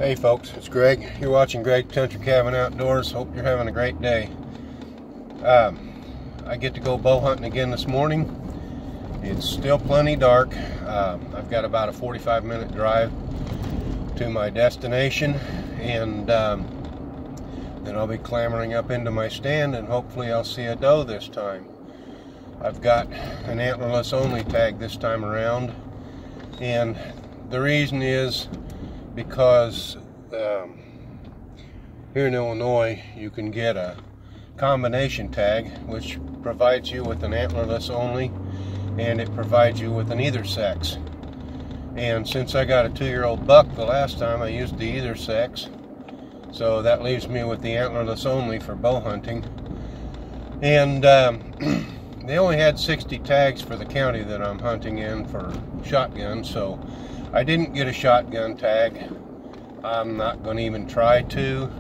Hey folks, it's Greg. You're watching Greg Country Cabin Outdoors. Hope you're having a great day. I get to go bow hunting again this morning. It's still plenty dark. I've got about a 45-minute drive to my destination, and then I'll be clambering up into my stand, and hopefully I'll see a doe this time. I've got an antlerless only tag this time around, and the reason is because here in Illinois you can get a combination tag which provides you with an antlerless only, and it provides you with an either sex. And since I got a 2-year-old buck the last time, I used the either sex, so that leaves me with the antlerless only for bow hunting. And they only had 60 tags for the county that I'm hunting in for shotgun, so I didn't get a shotgun tag. I'm not going to even try to.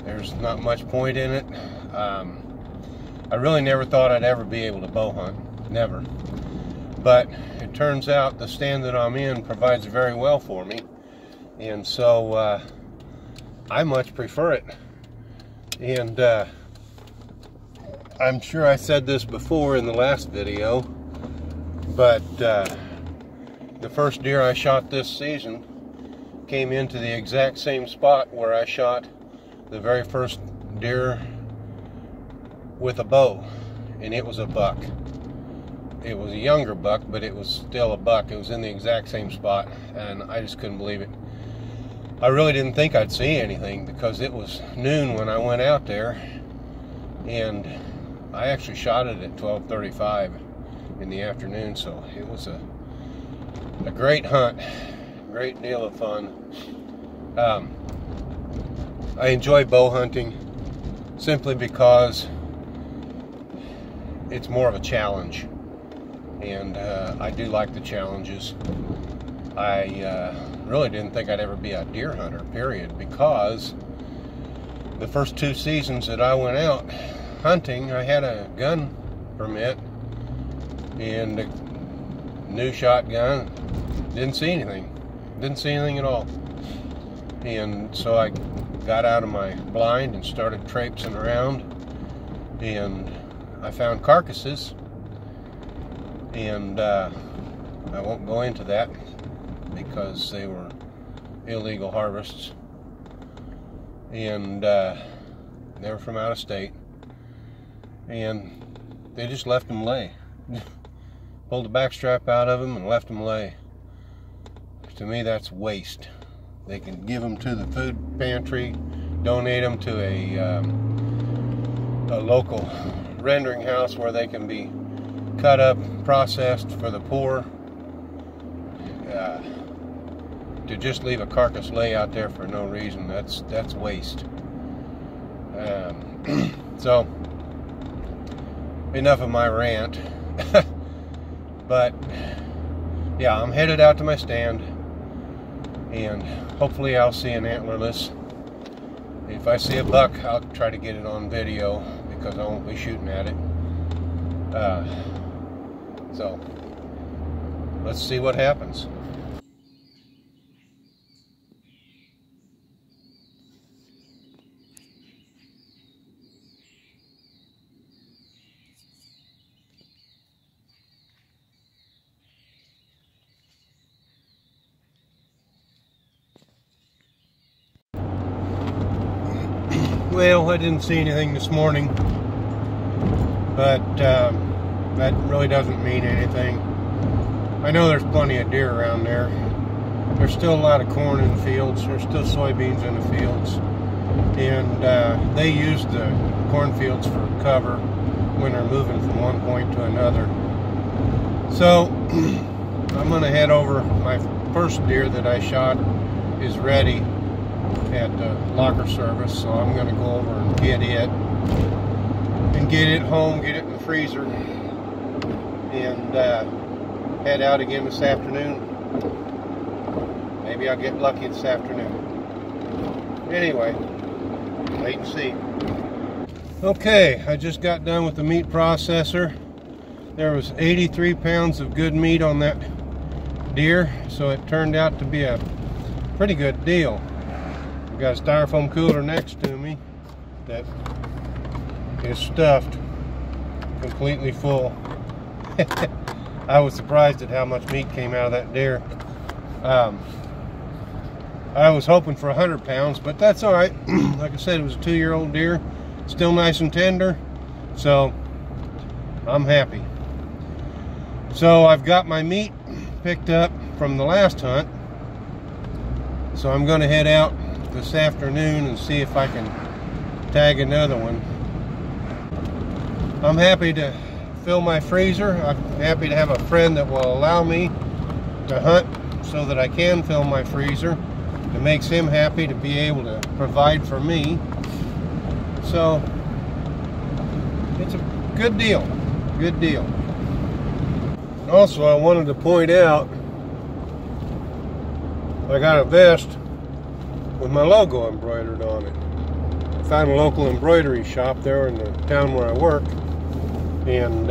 There's not much point in it. I really never thought I'd ever be able to bow hunt. Never. But it turns out the stand that I'm in provides very well for me. And so I much prefer it. And I'm sure I said this before in the last video, but the first deer I shot this season came into the exact same spot where I shot the very first deer with a bow, and it was a buck. It was a younger buck, but it was still a buck. It was in the exact same spot, and I just couldn't believe it. I really didn't think I'd see anything because it was noon when I went out there, and I actually shot it at 12:35 in the afternoon, so it was a great hunt, great deal of fun. I enjoy bow hunting simply because it's more of a challenge, and I do like the challenges. I really didn't think I'd ever be a deer hunter, period, because the first 2 seasons that I went out hunting, I had a gun permit and a new shotgun. Didn't see anything at all. And so I got out of my blind and started traipsing around, and I found carcasses, and I won't go into that because they were illegal harvests, and they were from out of state, and they just left them lay. Pulled the back strap out of them and left them lay. To me, that's waste. They can give them to the food pantry, donate them to a local rendering house where they can be cut up, processed for the poor. To just leave a carcass lay out there for no reason, that's waste. So, enough of my rant. But yeah, I'm headed out to my stand, and hopefully I'll see an antlerless. If I see a buck, I'll try to get it on video because I won't be shooting at it. So let's see what happens. Well, I didn't see anything this morning, but that really doesn't mean anything. I know there's plenty of deer around there. There's still a lot of corn in the fields. There's still soybeans in the fields, and they use the cornfields for cover when they're moving from one point to another. So I'm going to head over. My first deer that I shot is ready at the locker service, so I'm going to go over and get it home, get it in the freezer, and head out again this afternoon. Maybe I'll get lucky this afternoon. Anyway, wait and see. Okay, I just got done with the meat processor. There was 83 pounds of good meat on that deer, so it turned out to be a pretty good deal. I've got a styrofoam cooler next to me that is stuffed completely full. I was surprised at how much meat came out of that deer. I was hoping for 100 pounds, but that's all right. Like I said, it was a 2-year-old deer, still nice and tender, so I'm happy. So I've got my meat picked up from the last hunt, so I'm going to head out this afternoon and see if I can tag another one. I'm happy to fill my freezer. I'm happy to have a friend that will allow me to hunt so that I can fill my freezer. It makes him happy to be able to provide for me. So it's a good deal. Good deal. Also, I wanted to point out I got a vest with my logo embroidered on it. I found a local embroidery shop there in the town where I work, and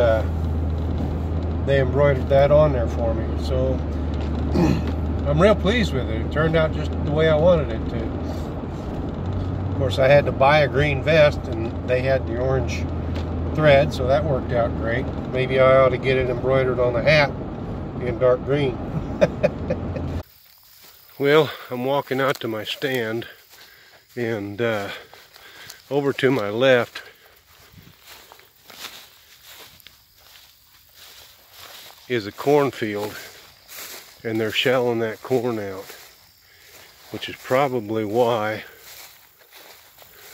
they embroidered that on there for me. So I'm real pleased with it. It turned out just the way I wanted it to. Of course, I had to buy a green vest, and they had the orange thread, so that worked out great. Maybe I ought to get it embroidered on the hat in dark green. Well, I'm walking out to my stand, and over to my left is a cornfield, and they're shelling that corn out, which is probably why,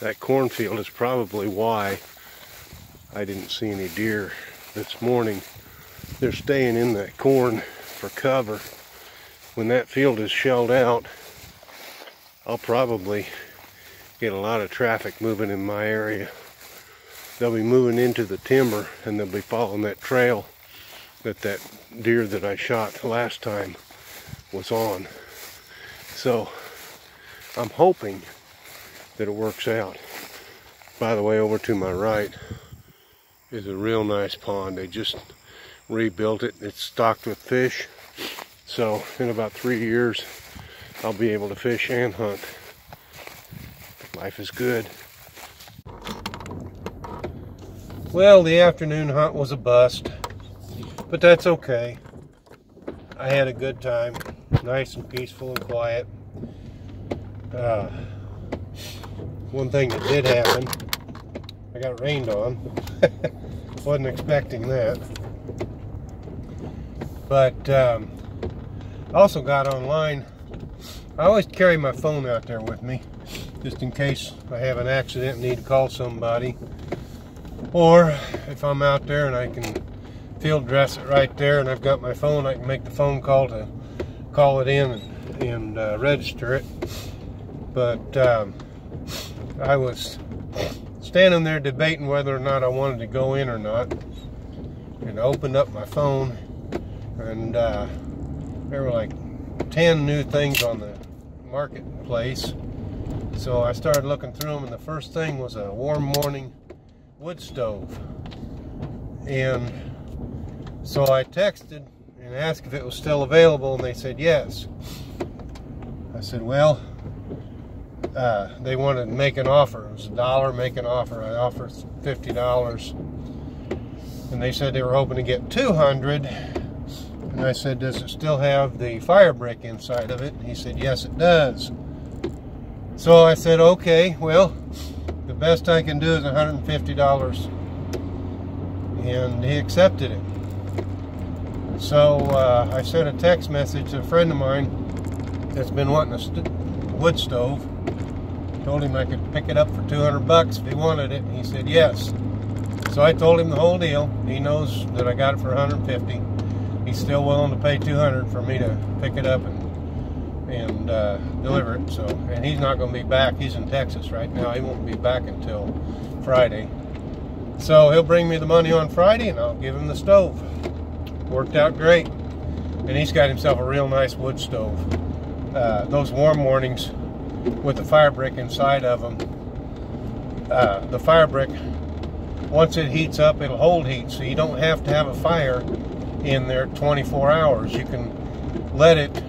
that cornfield is probably why I didn't see any deer this morning. They're staying in that corn for cover. When that field is shelled out, I'll probably get a lot of traffic moving in my area. They'll be moving into the timber, and they'll be following that trail that deer that I shot last time was on. So I'm hoping that it works out. By the way, over to my right is a real nice pond. They just rebuilt it. It's stocked with fish. So in about 3 years, I'll be able to fish and hunt. Life is good. Well, the afternoon hunt was a bust, but that's okay. I had a good time, nice and peaceful and quiet. One thing that did happen, I got rained on. Wasn't expecting that. But I also got online. I always carry my phone out there with me, just in case I have an accident and need to call somebody. Or if I'm out there and I can field dress it right there and I've got my phone, I can make the phone call to call it in and register it. But I was standing there debating whether or not I wanted to go in or not, and I opened up my phone, and there were like 10 new things on the marketplace. So I started looking through them, and the first thing was a warm morning wood stove. And so I texted and asked if it was still available, and they said yes. I said, well, they wanted to make an offer. It was $1, make an offer. I offered $50, and they said they were hoping to get 200. And I said, does it still have the fire brick inside of it? And he said, yes, it does. So I said, okay, well, the best I can do is $150. And he accepted it. So I sent a text message to a friend of mine that's been wanting a wood stove. Told him I could pick it up for 200 bucks if he wanted it, and he said yes. So I told him the whole deal. He knows that I got it for 150. He's still willing to pay 200 for me to pick it up and deliver it. So, and he's not going to be back. He's in Texas right now. He won't be back until Friday. So he'll bring me the money on Friday, and I'll give him the stove. Worked out great. And he's got himself a real nice wood stove. Those warm mornings with the fire brick inside of them, the fire brick, once it heats up, it'll hold heat, so you don't have to have a fire in there 24 hours. You can let it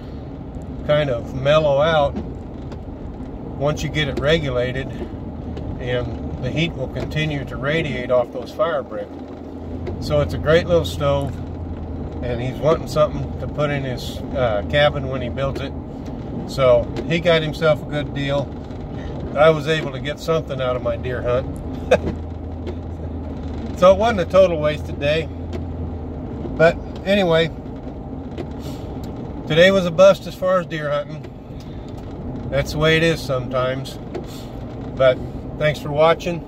kind of mellow out once you get it regulated, and the heat will continue to radiate off those fire brick. So it's a great little stove, and he's wanting something to put in his cabin when he builds it. So he got himself a good deal. I was able to get something out of my deer hunt. So it wasn't a total wasted day. But anyway, today was a bust as far as deer hunting. That's the way it is sometimes. But thanks for watching.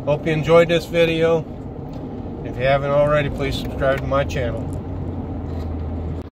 Hope you enjoyed this video. If you haven't already, please subscribe to my channel.